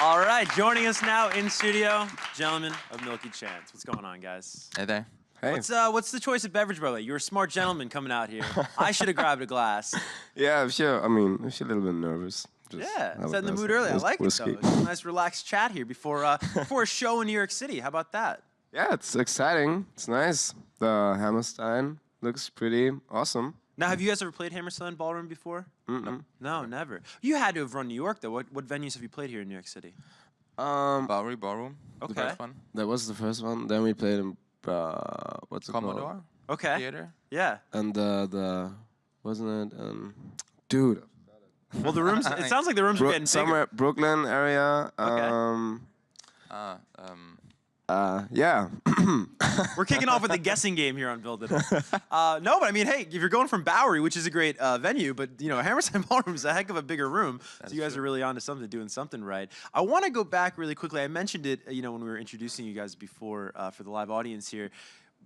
All right, joining us now in studio, gentlemen of Milky Chance. What's going on, guys? Hey there. Hey. What's the choice of beverage, by the way? You're a smart gentleman coming out here. I should have grabbed a glass. Yeah, sure. I mean, I'm just a little bit nervous. Just Yeah, have set in the a mood early. I like whiskey. it, though. It's a nice, relaxed chat here before a show in New York City. How about that? Yeah, it's exciting. It's nice. The Hammerstein looks pretty awesome. Now, have you guys ever played Hammerstein Ballroom before? Mm-mm. No, never. You had to have run New York, though. What venues have you played here in New York City? Bowery Ballroom. Okay. The first one. That was the first one. Then we played in what's it called? Commodore. Okay. Theater. Yeah. And the wasn't it? Dude. Well, the rooms. It sounds like the rooms are getting bigger. Somewhere Brooklyn area. Yeah. We're kicking off with a guessing game here on Build It Up. No, but I mean, hey, if you're going from Bowery, which is a great venue, but you know, Hammerstein Ballroom is a heck of a bigger room. So you guys are really onto something, doing something right. I want to go back really quickly. I mentioned it, you know, when we were introducing you guys before for the live audience here.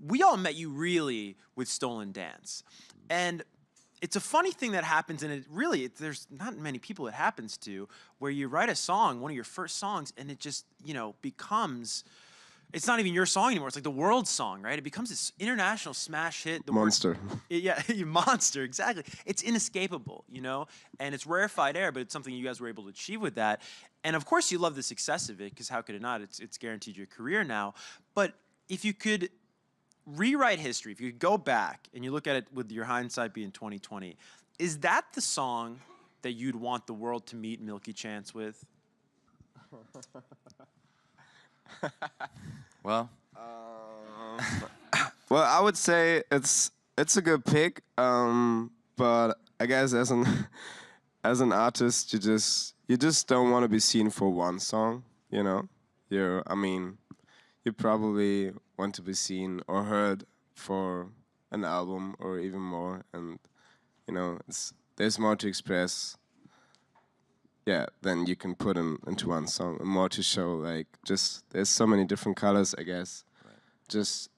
We all met you really with Stolen Dance, and it's a funny thing that happens, and it really, there's not many people it happens to, where you write a song, one of your first songs, and it just, you know, becomes. It's not even your song anymore. It's like the world's song, right? It becomes this international smash hit. Monster. Yeah, monster, exactly. It's inescapable, you know? And it's rarefied air, but it's something you guys were able to achieve with that. And of course, you love the success of it, because how could it not? It's guaranteed your career now. But if you could rewrite history, if you could go back and you look at it with your hindsight being 2020, is that the song that you'd want the world to meet Milky Chance with? Well, well, I would say it's a good pick, but I guess as an artist, you just don't want to be seen for one song, you know. You probably want to be seen or heard for an album or even more, and you know, there's more to express. Yeah, then you can put into one song, and more to show. Like, just there's so many different colors, I guess. Right. Just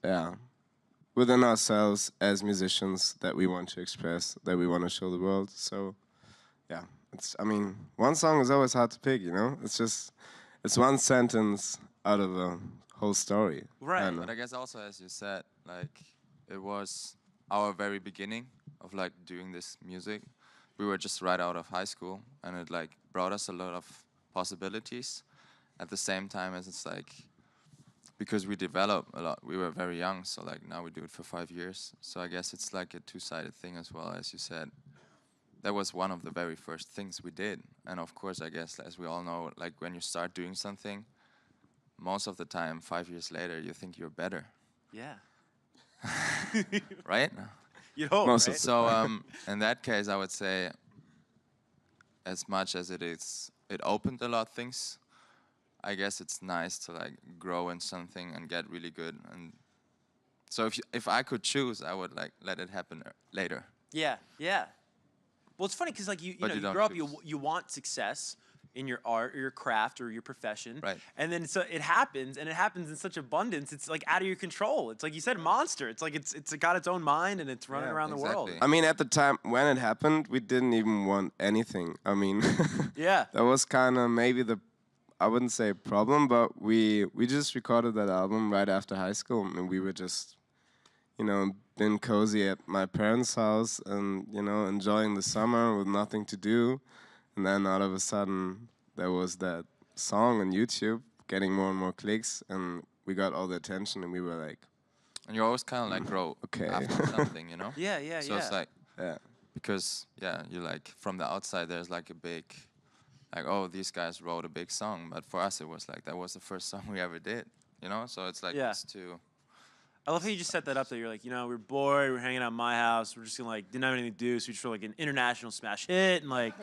within ourselves as musicians that we want to express, that we want to show the world. So, yeah, I mean, one song is always hard to pick, you know. It's one sentence out of a whole story. Right. but I guess also, as you said, like, it was our very beginning of like doing this music. We were just right out of high school, and it like brought us a lot of possibilities. At the same time as it's like, because we developed a lot, we were very young, so like now we do it for 5 years. So I guess it's like a two-sided thing as well, as you said. That was one of the very first things we did. And of course, I guess, as we all know, like when you start doing something, most of the time, 5 years later, you think you're better. Yeah. Right? You hope, Most right? of So in that case, I would say, as much as it opened a lot of things, I guess it's nice to like grow in something and get really good. And so if I could choose, I would like let it happen later. Yeah, yeah. Well, it's funny because like you grow up, you want success in your art or your craft or your profession, right? And then so it happens, and it happens in such abundance. It's like out of your control. It's like you said, monster. It's like it's got its own mind and it's running around the world. I mean, at the time when it happened, we didn't even want anything. I mean, yeah, that was kind of maybe I wouldn't say problem, but we just recorded that album right after high school, and we were just, you know, been cozy at my parents' house and, you know, enjoying the summer with nothing to do. And then all of a sudden, there was that song on YouTube getting more and more clicks, and we got all the attention, and we were like... And you always kind of like grow after something, you know? Yeah. So it's like, because, you like, from the outside, there's like a big, like, oh, these guys wrote a big song. But for us, it was like, that was the first song we ever did, you know? So it's like, it's too... I love how you just set that up there. You're like, you know, we're bored, we're hanging out at my house, we're just gonna like, didn't have anything to do, so we just wrote like an international smash hit and like,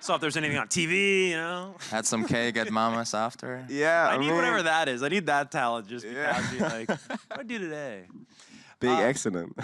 saw if there's anything on TV, you know? Had some cake at mama's after. Yeah, I need whatever that is. I need that talent just because you're like, what do I do today? Big accident.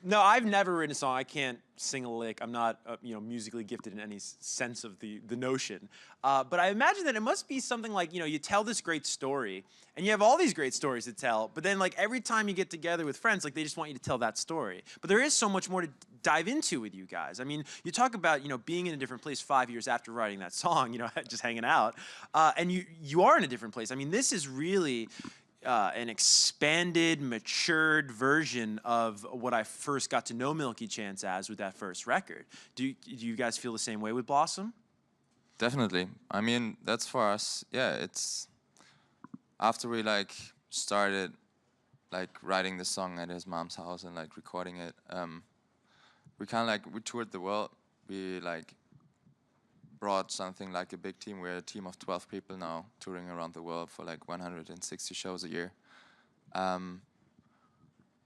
No, I've never written a song. I can't sing a lick. I'm not, musically gifted in any sense of the notion. But I imagine that it must be something like, you tell this great story, and you have all these great stories to tell. But then, like, every time you get together with friends, like, they just want you to tell that story. But there is so much more to dive into with you guys. I mean, you talk about, being in a different place 5 years after writing that song, just hanging out, and you are in a different place. I mean, this is really an expanded, matured version of what I first got to know Milky Chance as with that first record. Do you guys feel the same way with Blossom? Definitely. I mean, that's for us. Yeah, it's after we like started like writing the song at his mom's house and like recording it. We kind of like we toured the world. We like brought something like a big team. We're a team of 12 people now, touring around the world for like 160 shows a year.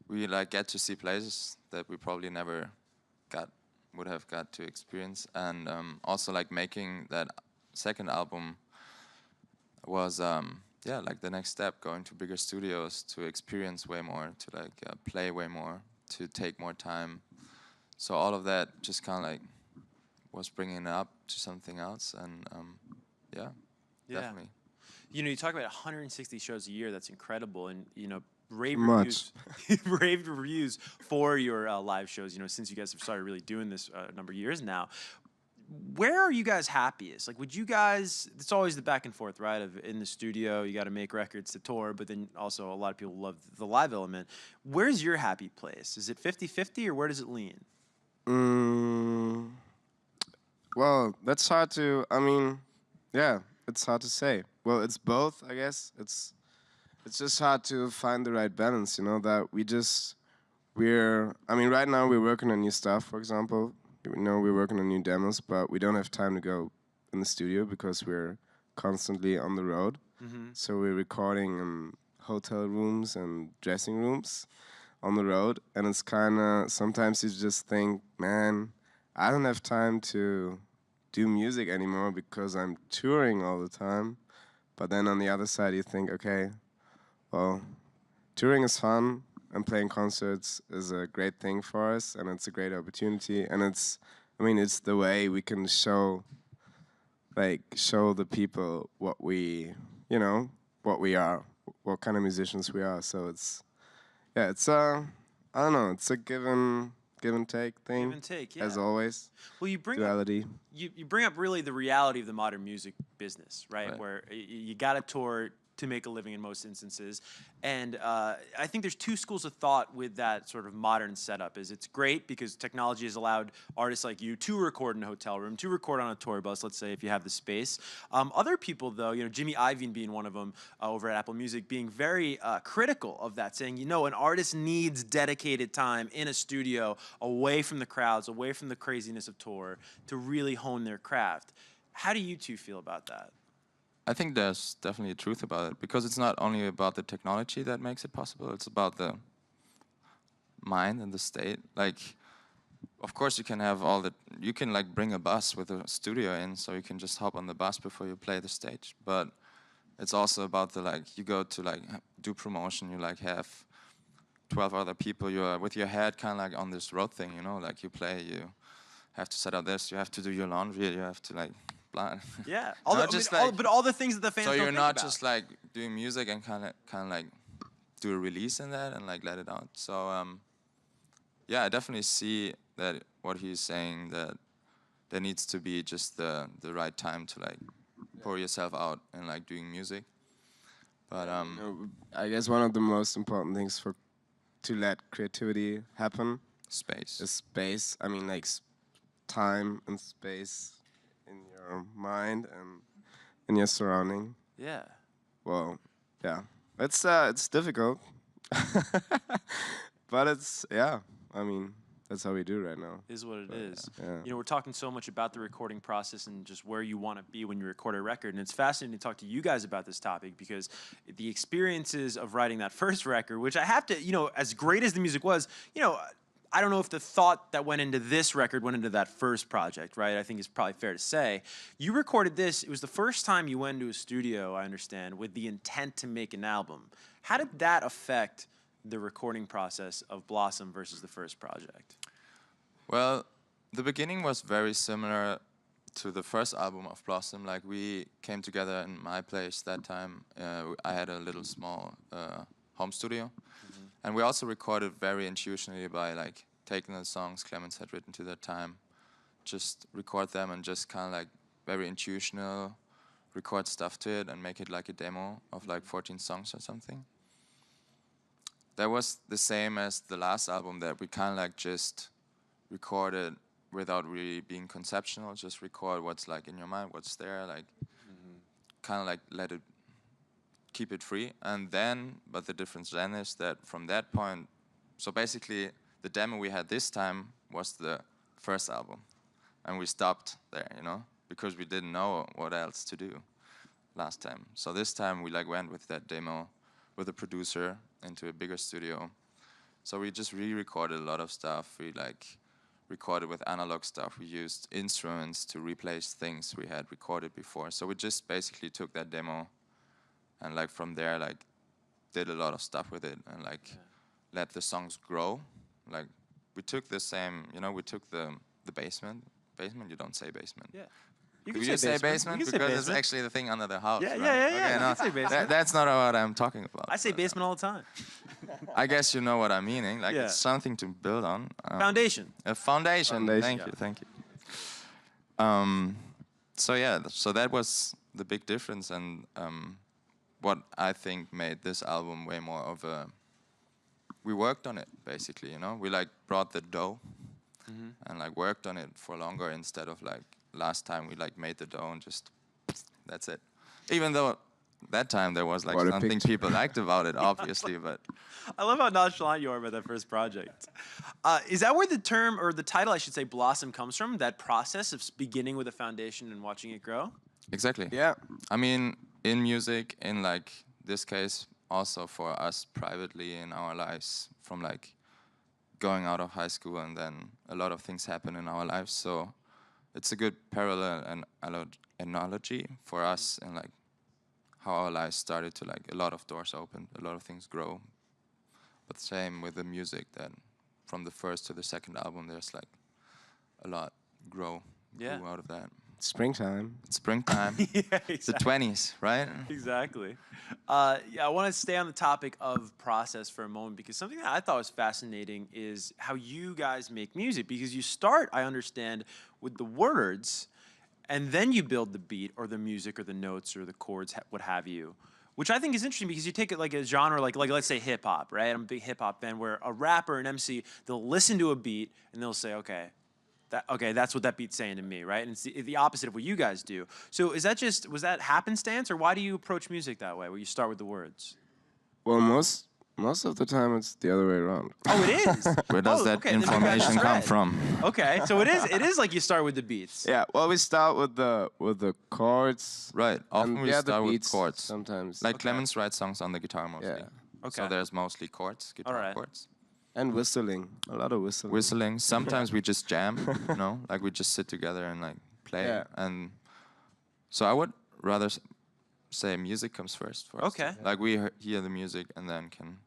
We like get to see places that we probably never would have got to experience, and also like making that second album was like the next step, going to bigger studios to experience way more, to like play way more, to take more time. So all of that just kind of like was bringing it up to something else, and definitely. You talk about 160 shows a year. That's incredible, and rave Much. reviews, rave reviews for your live shows. Since you guys have started really doing this a number of years now. Where are you guys happiest? Like, would you guys? It's always the back and forth, right? Of in the studio, you got to make records to tour, but then also a lot of people love the live element. Where's your happy place? Is it 50-50, or where does it lean? Well, that's hard to. I mean, yeah, it's hard to say. Well, it's both, I guess. It's just hard to find the right balance. That we're. I mean, right now we're working on new stuff. For example, we're working on new demos, but we don't have time to go in the studio because we're constantly on the road. Mm-hmm. So we're recording in hotel rooms and dressing rooms on the road, and it's kind of sometimes you just think, man, I don't have time to do music anymore because I'm touring all the time. But then on the other side, you think, okay, well, touring is fun and playing concerts is a great thing for us, and it's a great opportunity. And it's the way we can show the people what we are, what kind of musicians we are. So I don't know, it's a give and take thing. Give and take, yeah. As always. Well, you bring duality. You bring up really the reality of the modern music business, right? Where you got to tour to make a living in most instances. And I think there's two schools of thought with that sort of modern setup. It's great because technology has allowed artists like you to record in a hotel room, to record on a tour bus, let's say, if you have the space. Other people, though, Jimmy Iovine being one of them over at Apple Music, being very critical of that, saying, an artist needs dedicated time in a studio, away from the crowds, away from the craziness of tour, to really hone their craft. How do you two feel about that? I think there's definitely a truth about it, because it's not only about the technology that makes it possible, it's about the mind and the state. Like, of course you can have you can like bring a bus with a studio in, so you can just hop on the bus before you play the stage. But it's also about you go to do promotion, you have 12 other people, you're with your head kind of like on this road thing, like you play, you have to set up this, you have to do your laundry, you have to Yeah, but all the things that the fans so don't you're think not about. just like doing music and kind of like do a release in that and like let it out. So I definitely see that what he's saying, that there needs to be just the right time to like pour yourself out and like doing music. But I guess one of the most important things to let creativity happen space is space. I mean, like time and space in your mind and in your surrounding. Yeah. Well, yeah, it's difficult, but I mean, that's how we do right now. Is what it is. Yeah. We're talking so much about the recording process and just where you want to be when you record a record. And it's fascinating to talk to you guys about this topic, because the experiences of writing that first record, which I have to, as great as the music was, I don't know if the thought that went into this record went into that first project, right? I think it's probably fair to say. You recorded this. It was the first time you went into a studio, I understand, with the intent to make an album. How did that affect the recording process of Blossom versus the first project? Well, the beginning was very similar to the first album of Blossom. Like, we came together in my place that time. I had a little small home studio. And we also recorded very intuitionally by like taking the songs Clemens had written to that time, just record them and just kind of like very intuitional, record stuff to it and make it like a demo of like 14 songs or something. That was the same as the last album, that we kind of like just recorded without really being conceptual, just record what's like in your mind, what's there, like kind of like let it, keep it free. And then, but the difference then is that from that point, so basically the demo we had this time was the first album. And we stopped there, you know, because we didn't know what else to do last time. So this time we like went with that demo with a producer into a bigger studio. So we just re-recorded a lot of stuff. We like recorded with analog stuff. We used instruments to replace things we had recorded before. So we just basically took that demo and like from there like did a lot of stuff with it and like let the songs grow. Like we took the same, you know, we took the basement. Basement, you don't say basement. Yeah. You can say basement because it's actually the thing under the house. Yeah, right? yeah. Okay, You no, can say basement. that's not what I'm talking about. I say basement all the time. I guess you know what I'm meaning. Like it's something to build on. Foundation. A foundation. Thank you. So yeah, so that was the big difference, and what I think made this album way more of a. We worked on it basically, you know. We like brought the dough and like worked on it for longer instead of like last time we like made the dough and just that's it. Even though that time there was like something people liked about it, obviously, but I love how nonchalant you are about that first project. Is that where the term, or the title, I should say, Blossom comes from? That process of beginning with a foundation and watching it grow? Exactly. Yeah. I mean, in music, in like this case, also for us privately in our lives, from like going out of high school and then a lot of things happen in our lives. So it's a good parallel and analogy for us, and like how our lives started to like a lot of doors open, a lot of things grow. But same with the music, that from the first to the second album, there's like a lot grew out of that. Springtime. It's springtime. Yeah, exactly. It's the 20s, right? Exactly. Yeah, I want to stay on the topic of process for a moment, because something that I thought was fascinating is how you guys make music. Because you start, I understand, with the words, and then you build the beat or the music or the notes or the chords, what have you. Which I think is interesting, because you take it like a genre, like let's say hip hop, right? I'm a big hip hop fan, where a rapper, an MC, they'll listen to a beat and they'll say, okay, that's what that beat's saying to me, right? And it's the opposite of what you guys do. So was that happenstance, or why do you approach music that way, where you start with the words? Well, most of the time it's the other way around. Oh, it is? Where does that information come from? Okay, so it is like you start with the beats. Yeah, well, we start with the chords. Right, often we start with beats chords. sometimes. Like Clemens writes songs on the guitar mostly. Yeah. Okay. So there's mostly chords, guitar chords. And whistling, a lot of whistling. Whistling. Sometimes we just jam, you know, like we just sit together and like play. Yeah. And so I would rather say music comes first for us. Okay. Like we hear the music and then can.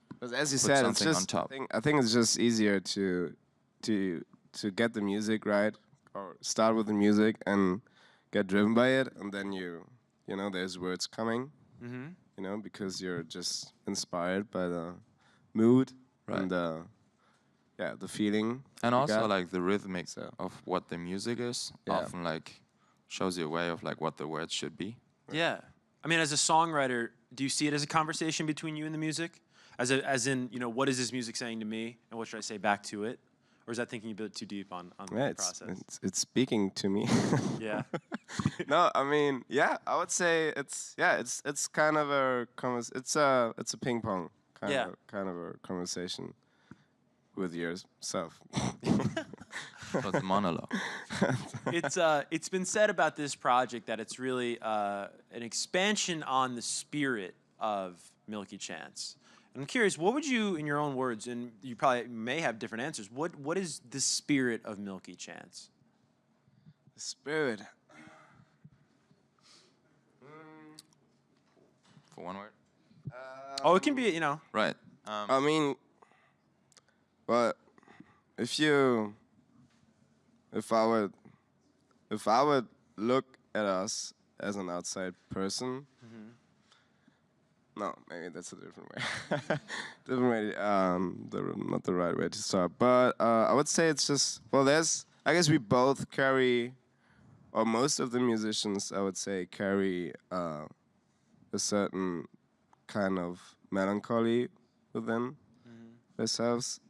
Because as you put said, it's something just on top. I think it's just easier to get the music right, or start with the music and get driven by it, and then you know there's words coming, you know, because you're just inspired by the mood and the feeling. And also got. like the rhythmic of what the music is often like shows you a way of like what the words should be. Yeah. I mean, as a songwriter, do you see it as a conversation between you and the music? As in, you know, what is this music saying to me, and what should I say back to it? Or is that thinking a bit too deep on the process? It's speaking to me. Yeah. No, I mean, yeah, I would say it's kind of it's a ping pong kind of a conversation with yourself. But the monologue. It's been said about this project that it's really an expansion on the spirit of Milky Chance. I'm curious, what would you, in your own words, and you probably may have different answers, what is the spirit of Milky Chance? The spirit. For one word? Oh, it can be, you know. Right. I mean, well, if I would look at us as an outside person, no, maybe that's a different way. Different way, not the right way to start. But I would say it's just, well, I guess we both carry, or most of the musicians, I would say, carry a certain kind of melancholy within themselves.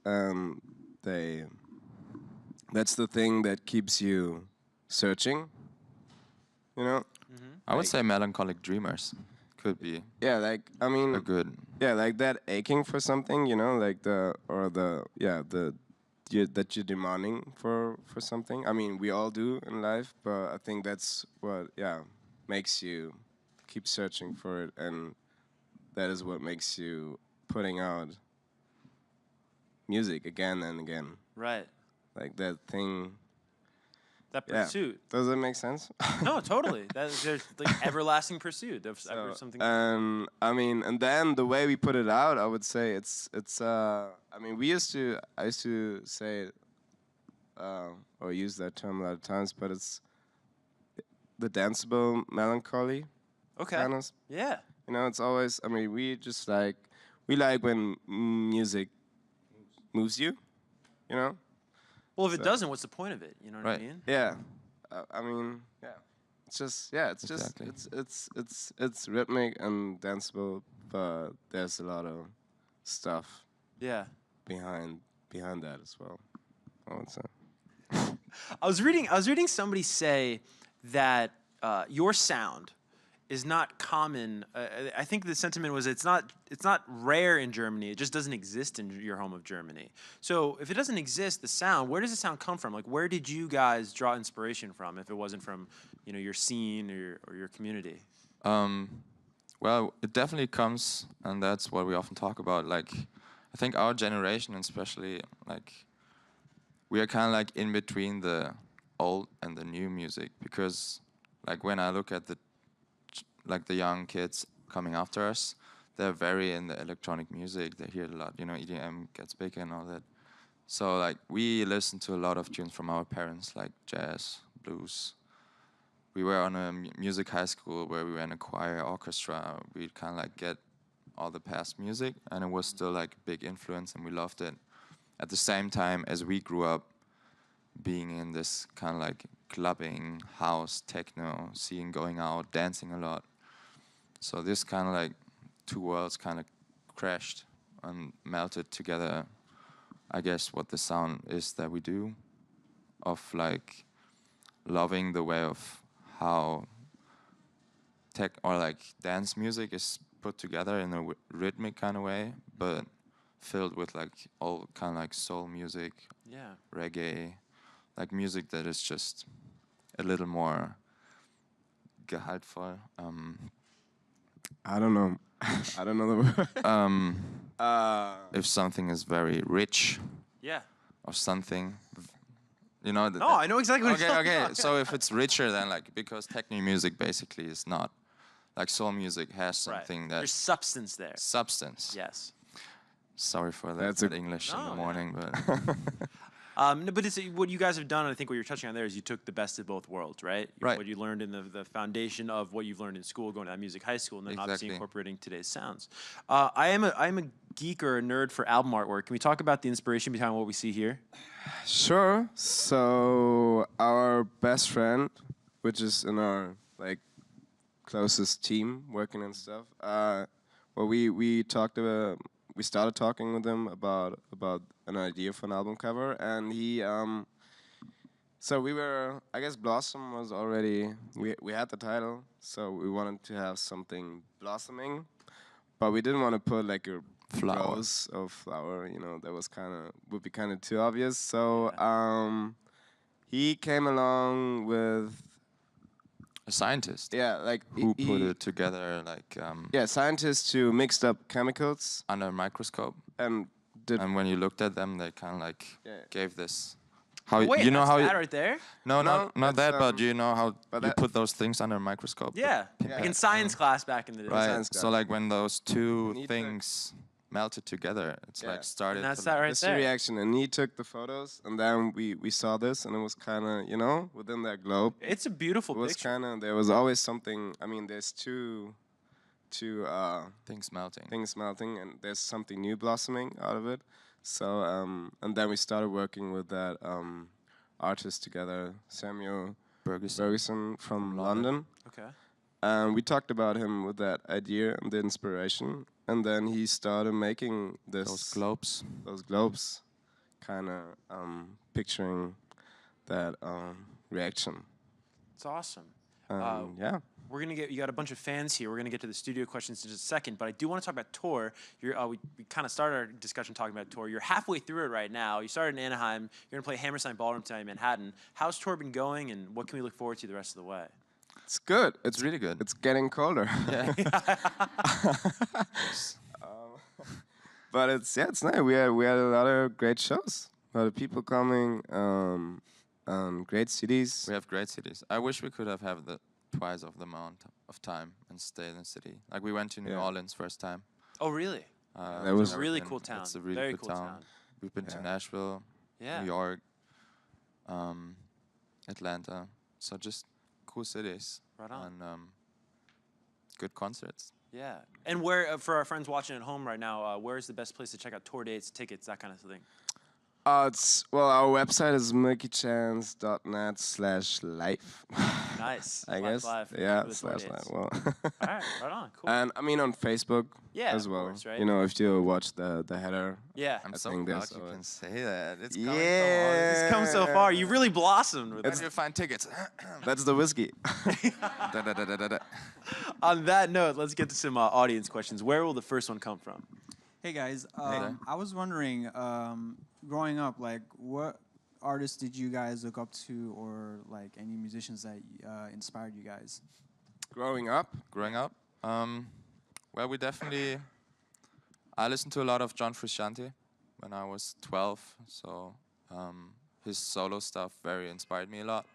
That's the thing that keeps you searching, you know? I would say melancholic dreamers could be Yeah, like, I mean, a good. yeah, like that aching for something, you know, like that you're demanding for something. I mean, we all do in life, but I think that's what, makes you keep searching for it, and that is what makes you putting out music again and again. Right. Like that thing. That Yeah. pursuit. Does that make sense? No, totally. There's like everlasting pursuit of something. And I mean, and then the way we put it out, I would say it's. I mean, I used to say, or use that term a lot of times, but it's the danceable melancholy. Okay. Kind of. Yeah. You know, it's always. I mean, we like when music moves you. You know. Well, if it doesn't, what's the point of it? You know what I Right. mean? Yeah. I mean, yeah. It's just, Exactly. it's rhythmic and danceable, but there's a lot of stuff Yeah. behind that as well. I would say. I was reading somebody say that your sound is not common. I think the sentiment was it's not rare in Germany. It just doesn't exist in your home of Germany. So if it doesn't exist, the sound, where does the sound come from? Like, where did you guys draw inspiration from? If it wasn't from, you know, your scene or your community. Well, it definitely comes, and that's what we often talk about. Like, I think our generation, especially, like, we are kind of like in between the old and the new music, because, like, when I look at the young kids coming after us, they're very in the electronic music. They hear a lot, you know, EDM gets big and all that. So like we listen to a lot of tunes from our parents, like jazz, blues. We were on a music high school where we were in a choir orchestra. We kind of like get all the past music, and it was still like a big influence, and we loved it. At the same time as we grew up being in this kind of like clubbing, house, techno scene, going out, dancing a lot. So this kind of like two worlds kind of crashed and melted together. I guess what the sound is that we do, of like loving the way of how tech or like dance music is put together in a rhythmic kind of way, but filled with like all kind of like soul music, reggae, like music that is just a little more gehaltvoll. I don't know. I don't know the word. If something is very rich, or something, you know. No, I know exactly what you're talking Okay. about. So if it's richer, then like because techno music basically is not like soul music has something that there's substance there. Substance. Yes. Sorry for that That's bad English in the morning, but No, but it's what you guys have done, and I think what you're touching on there is you took the best of both worlds, right? Right. What you learned in the foundation of what you've learned in school, going to that music high school, and then obviously Exactly. incorporating today's sounds. I am a geek or a nerd for album artwork. Can we talk about the inspiration behind what we see here? Sure. So our best friend, which is in our like closest team working and stuff. Well, we talked about. We started talking with him about an idea for an album cover, and he. So we were. I guess Blossom was already. We had the title, so we wanted to have something blossoming, but we didn't want to put like a Flower. rose or flower. You know, that was would be kind of too obvious. So he came along with. a scientist Like who he, put it together like scientists who mixed up chemicals under a microscope, and did. and when you looked at them, they kind of like gave this. Wait, you know that's how that right there? No, No, not that. that's, But you know how but you that- put those things under a microscope. Yeah, like in science class back in the day. Right. Science So class. like when those two Need to- things melted together. It's Yeah. like started. And that's to that right That's the there. reaction, and he took the photos, and then we saw this, and it was kind of, you know, within that globe. It's a beautiful It was picture. kind of, there was always something. I mean, there's two things melting. things melting, and there's something new blossoming out of it. So and then we started working with that artist together, Samuel Bergeson from London. Okay. And we talked about him with that idea and the inspiration, and then he started making Those globes. those globes, kind of picturing that reaction. It's awesome. Yeah. We're gonna get, you got a bunch of fans here. We're gonna get to the studio questions in just a second, but I do want to talk about tour. We kind of started our discussion talking about tour. You're halfway through it right now. You started in Anaheim. You're gonna play Hammerstein Ballroom tonight in Manhattan. How's tour been going, and what can we look forward to the rest of the way? It's good. It's really good. It's getting colder. Yeah. But it's nice. We had a lot of great shows. A lot of people coming. Great cities. We have great cities. I wish we could have the twice of the amount of time and stay in the city. Like we went to New Yeah. Orleans first time. Oh, really? That was a really Never cool been. town. It's a really Very good cool town. town. We've been to Yeah. Nashville, Yeah. New York, Atlanta. So just cool cities. Right on. And good concerts. Yeah. And where, for our friends watching at home right now, where is the best place to check out tour dates, tickets, that kind of thing? Our website is milkychance.net/life. Nice. I guess. Live Yeah, for the tour /life. dates. Well. All right, right on. Cool. And I mean on Facebook Yeah, as of well. course, right? You know, if you watch the header. Yeah. I'm I so think proud there's you always- can say that. It's It's come so far. You really blossomed with Where it. do you find tickets? That's the whiskey. Da-da-da-da-da. On that note, let's get to some audience questions. Where will the first one come from? Hey guys, there. I was wondering, growing up, like what artists did you guys look up to, or like any musicians that inspired you guys? Growing up. Growing up, well, I listened to a lot of John Frusciante when I was 12, so his solo stuff very inspired me a lot.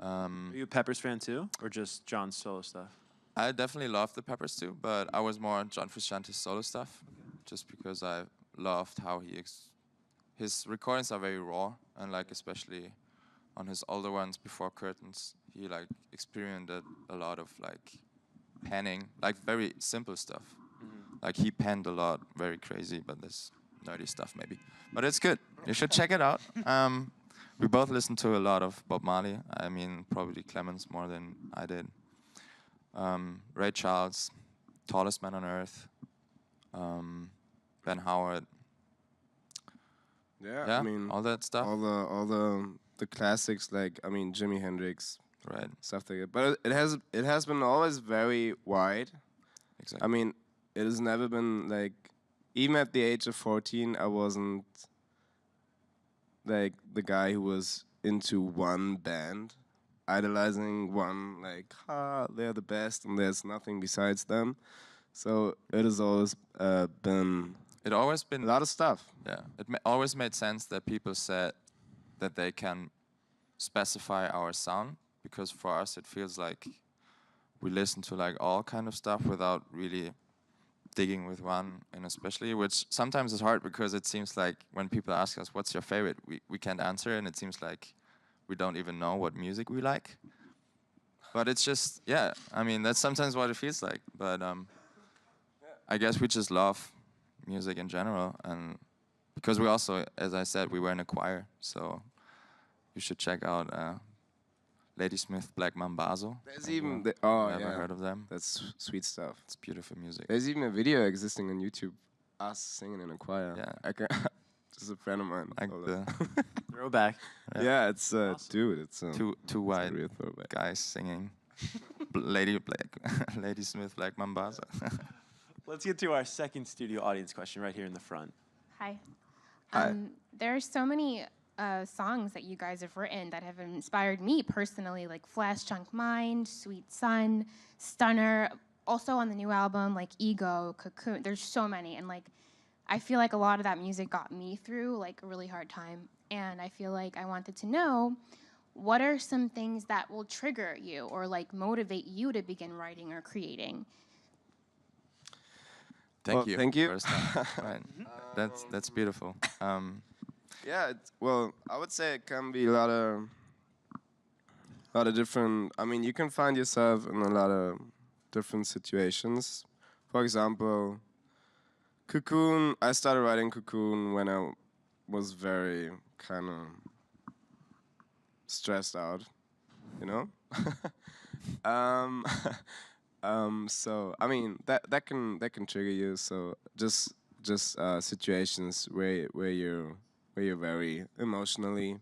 Are you a Peppers fan too, or just John's solo stuff? I definitely loved the Peppers too, but I was more on John Frusciante's solo stuff, just because I loved how his recordings are very raw, and like especially on his older ones before Curtains, he like experimented a lot of like panning, like very simple stuff. Like he panned a lot, very crazy, but this nerdy stuff maybe. But it's good. You should check it out. We both listened to a lot of Bob Marley. I mean, probably Clemens more than I did. Ray Charles, Tallest Man on Earth, Ben Howard. Yeah, I mean all that stuff. all the classics, like I mean Jimi Hendrix, Right. stuff like that. But it has been always very wide. Exactly. I mean, it has never been like, even at the age of 14, I wasn't like the guy who was into one band, idolizing one, like, they're the best and there's nothing besides them. So it has always been It always a been lot of stuff. Yeah, it always made sense that people said that they can specify our sound, because for us it feels like we listen to like all kind of stuff without really digging with one, and especially, which sometimes is hard because it seems like when people ask us what's your favorite, we can't answer, and it seems like we don't even know what music we like. But it's just, yeah, I mean, that's sometimes what it feels like. But I guess we just love music in general, and because we also, as I said, we were in a choir, so you should check out Ladysmith Black Mambazo. There's even oh Never yeah, heard of them? that's sweet stuff. It's beautiful music. There's even a video existing on YouTube, us singing in a choir. Yeah. I can, just a friend of mine. Like told the us. Throwback. yeah, it's Awesome. dude, it's two it's a white real throwback. guys singing Ladysmith Black Mambazo. Let's get to our second studio audience question right here in the front. Hi. Hi. There are so many songs that you guys have written that have inspired me personally, like Flash Chunk Mind, Sweet Sun, Stunner. Also on the new album, like Ego, Cocoon. There's so many, and like I feel like a lot of that music got me through like a really hard time. And I feel like I wanted to know, what are some things that will trigger you or like motivate you to begin writing or creating? Thank you. Thank you. First time. Right. That's beautiful. Yeah, well, I would say it can be a lot of different. I mean, you can find yourself in a lot of different situations. For example, Cocoon. I started writing Cocoon when I was very kind of stressed out, you know. um, so I mean that can trigger you. So just situations where you're very emotionally.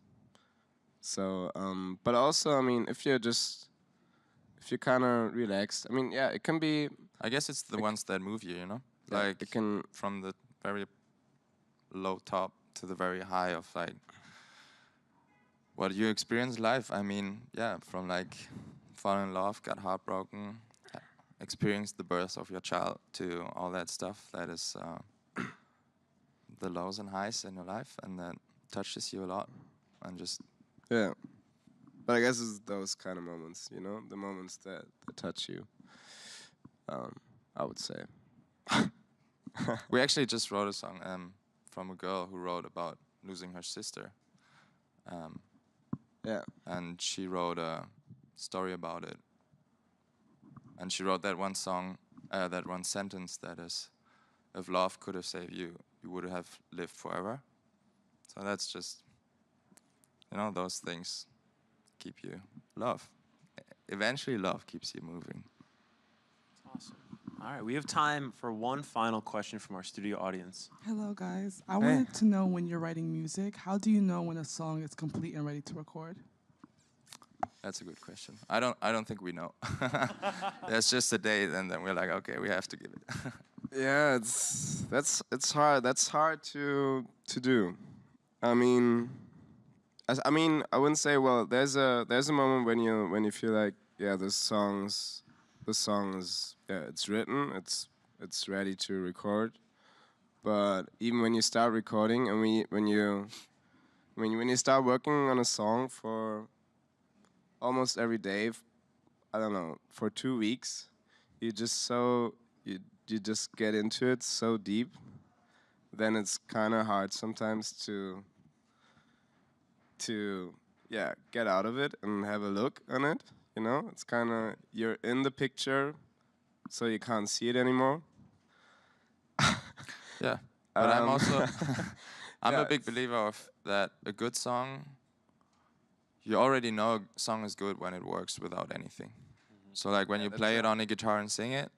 So but also I mean if you're kind of relaxed, I mean yeah, it can be. I guess it's the ones that move you, you know? Yeah, Like it can. from the very low top to the very high of like what you experience life. I mean, yeah, from like falling in love, got heartbroken, experienced the birth of your child to all that stuff that is the lows and highs in your life, and that touches you a lot, and just Yeah. But I guess it's those kind of moments, you know, the moments that touch you. I would say. we actually just wrote a song from a girl who wrote about losing her sister. Yeah. And she wrote a story about it. And she wrote that one song, that one sentence that is, if love could have saved you, you would have lived forever. So that's just, you know, those things keep you, love. Eventually love keeps you moving. Awesome. All right, we have time for one final question from our studio audience. Hello, guys. I wanted to know, when you're writing music, how do you know when a song is complete and ready to record? That's a good question. I don't think we know. There's just a date, and then we're like, okay, we have to give it. Yeah, it's hard. That's hard to do. I mean, I wouldn't say. Well, there's a moment when you feel like, yeah, the song is, yeah, it's written, it's ready to record. But even when you start recording, and when you start working on a song for almost every day, I don't know, for 2 weeks, you just get into it so deep, then it's kind of hard sometimes to yeah, get out of it and have a look on it, you know? It's kind of, you're in the picture, so you can't see it anymore. Yeah, but I'm also I'm Yeah, a big believer of that. A good song, you already know a song is good when it works without anything. So like when you play it on a guitar and sing it,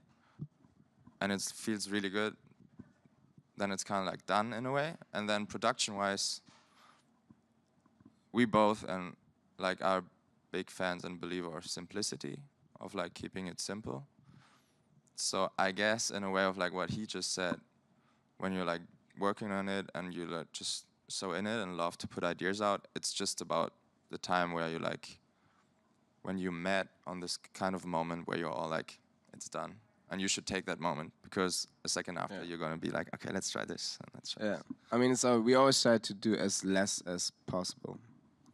and it feels really good, then it's kind of like done in a way. And then production-wise, we both and like are big fans and believer of simplicity, of like keeping it simple. So I guess in a way of like what he just said, when you're like working on it and you're like just so in it and love to put ideas out, it's just about the time where you like, when you met on this kind of moment where you're all like, it's done. And you should take that moment, because a second after you're gonna be like, okay, let's try this and let's try this. I mean, so we always try to do as less as possible,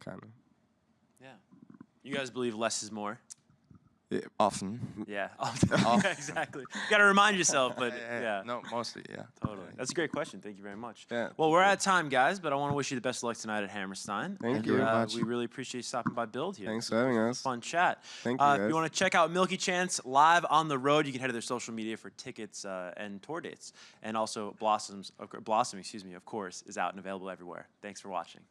kind of. Yeah. You guys believe less is more? Often. Yeah. Yeah, exactly. You got to remind yourself, but yeah. No, mostly, yeah. Totally. That's a great question. Thank you very much. Yeah. Well, we're out of time, guys, but I want to wish you the best of luck tonight at Hammerstein. Thank you very much. We really appreciate you stopping by Build here. Thanks for having us. Fun chat. Thank you, If guys. you want to check out Milky Chance live on the road, you can head to their social media for tickets and tour dates. And also Blossom, of course, is out and available everywhere. Thanks for watching.